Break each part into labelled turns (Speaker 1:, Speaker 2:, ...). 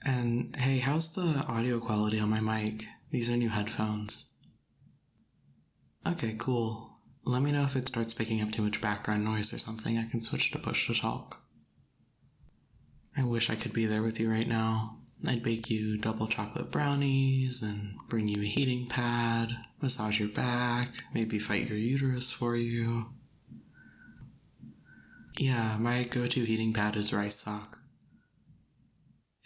Speaker 1: And hey, how's the audio quality on my mic? These are new headphones. Okay, cool. Let me know if it starts picking up too much background noise or something. I can switch to push to talk. I wish I could be there with you right now. I'd bake you double chocolate brownies and bring you a heating pad, massage your back, maybe fight your uterus for you. Yeah, my go-to heating pad is rice sock.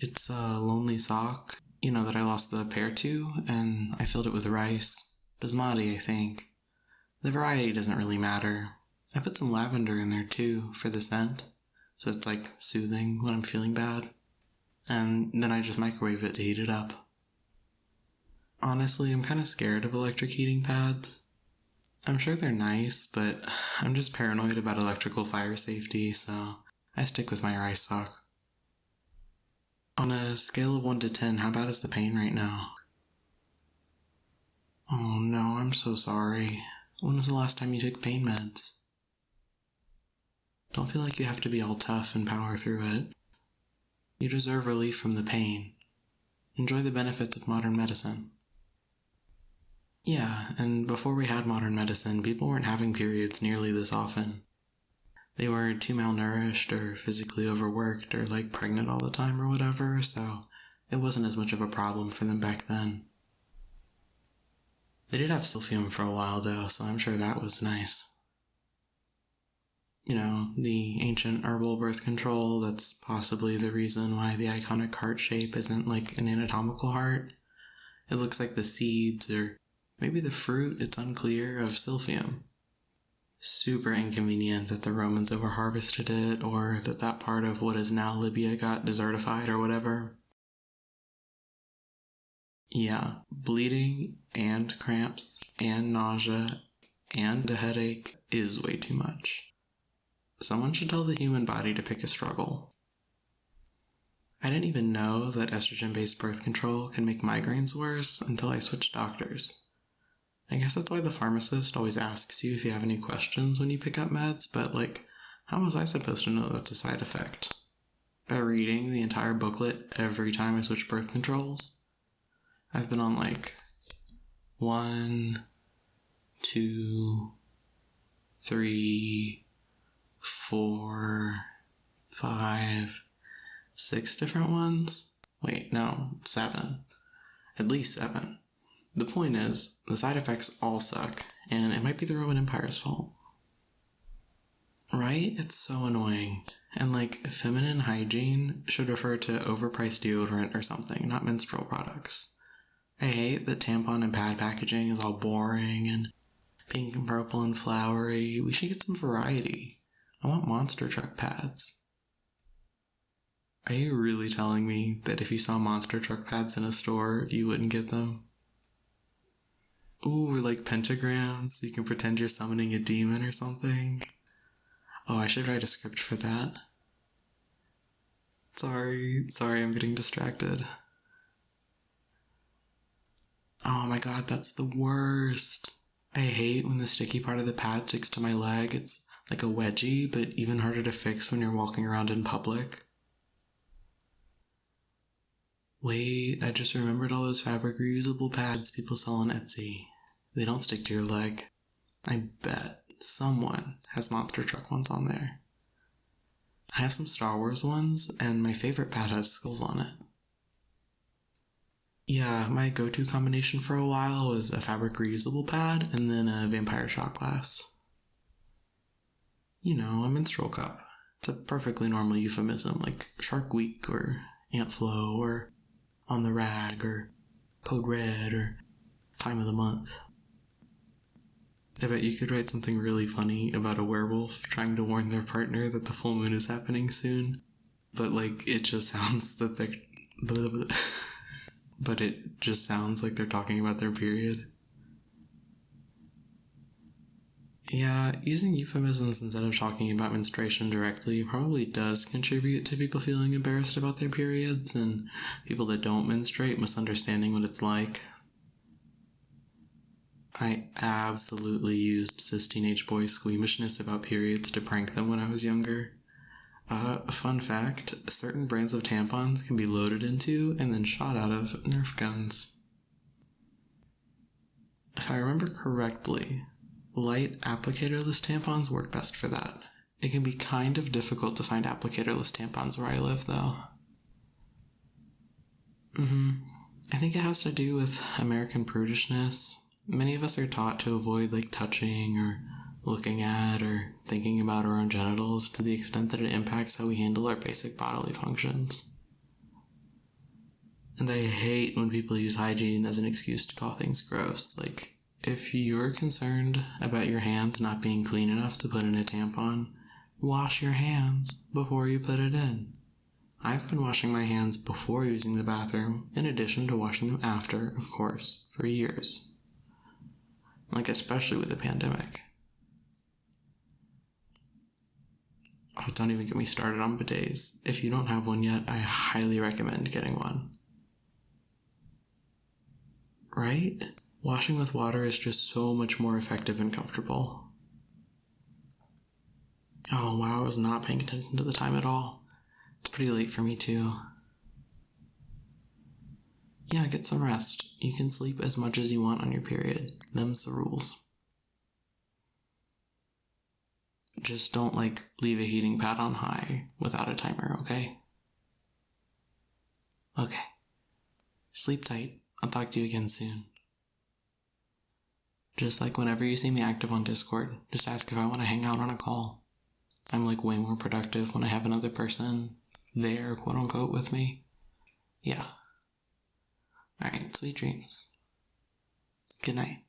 Speaker 1: It's a lonely sock, that I lost the pair to, and I filled it with rice. Basmati, I think. The variety doesn't really matter. I put some lavender in there too, for the scent, so it's like soothing when I'm feeling bad. And then I just microwave it to heat it up. Honestly, I'm kind of scared of electric heating pads. I'm sure they're nice, but I'm just paranoid about electrical fire safety, so I stick with my rice sock. On a scale of 1 to 10, how bad is the pain right now? Oh no, I'm so sorry. When was the last time you took pain meds? Don't feel like you have to be all tough and power through it. You deserve relief from the pain. Enjoy the benefits of modern medicine. Yeah, and before we had modern medicine, people weren't having periods nearly this often. They were too malnourished or physically overworked or pregnant all the time or whatever, so it wasn't as much of a problem for them back then. They did have silphium for a while though, so I'm sure that was nice. The ancient herbal birth control that's possibly the reason why the iconic heart shape isn't like an anatomical heart. It looks like the seeds, or maybe the fruit, it's unclear, of silphium. Super inconvenient that the Romans overharvested it, or that part of what is now Libya got desertified or whatever. Yeah, bleeding and cramps and nausea and a headache is way too much. Someone should tell the human body to pick a struggle. I didn't even know that estrogen-based birth control can make migraines worse until I switched doctors. I guess that's why the pharmacist always asks you if you have any questions when you pick up meds, but how was I supposed to know that's a side effect? By reading the entire booklet every time I switch birth controls? I've been on 1, 2, 3, 4, 5, 6 different ones? Wait, no, 7. At least 7. The point is, the side effects all suck, and it might be the Roman Empire's fault. Right? It's so annoying. And feminine hygiene should refer to overpriced deodorant or something, not menstrual products. I hate that tampon and pad packaging is all boring and pink and purple and flowery. We should get some variety. I want monster truck pads. Are you really telling me that if you saw monster truck pads in a store, you wouldn't get them? Ooh, or pentagrams, so you can pretend you're summoning a demon or something. Oh, I should write a script for that. Sorry, I'm getting distracted. Oh my god, that's the worst. I hate when the sticky part of the pad sticks to my leg. It's like a wedgie, but even harder to fix when you're walking around in public. Wait, I just remembered all those fabric reusable pads people sell on Etsy. They don't stick to your leg. I bet someone has monster truck ones on there. I have some Star Wars ones, and my favorite pad has skulls on it. Yeah, my go-to combination for a while was a fabric reusable pad and then a vampire shot glass. A menstrual cup. It's a perfectly normal euphemism, like Shark Week or Ant Flow or On the Rag or Code Red or Time of the Month. I bet you could write something really funny about a werewolf trying to warn their partner that the full moon is happening soon, but it just sounds that they're... but it just sounds like they're talking about their period. Yeah, using euphemisms instead of talking about menstruation directly probably does contribute to people feeling embarrassed about their periods, and people that don't menstruate misunderstanding what it's like. I absolutely used cis teenage boy squeamishness about periods to prank them when I was younger. Fun fact, certain brands of tampons can be loaded into and then shot out of Nerf guns. If I remember correctly, light applicatorless tampons work best for that. It can be kind of difficult to find applicatorless tampons where I live, though. I think it has to do with American prudishness. Many of us are taught to avoid, touching or looking at or thinking about our own genitals to the extent that it impacts how we handle our basic bodily functions. And I hate when people use hygiene as an excuse to call things gross. If you're concerned about your hands not being clean enough to put in a tampon, wash your hands before you put it in. I've been washing my hands before using the bathroom, in addition to washing them after, of course, for years. Especially with the pandemic. Oh, don't even get me started on bidets. If you don't have one yet, I highly recommend getting one. Right? Washing with water is just so much more effective and comfortable. Oh wow, I was not paying attention to the time at all. It's pretty late for me too. Yeah, get some rest. You can sleep as much as you want on your period. Them's the rules. Just don't, leave a heating pad on high without a timer, okay? Okay. Sleep tight. I'll talk to you again soon. Just whenever you see me active on Discord, just ask if I want to hang out on a call. I'm way more productive when I have another person there, quote unquote, with me. Yeah. Alright, sweet dreams. Good night.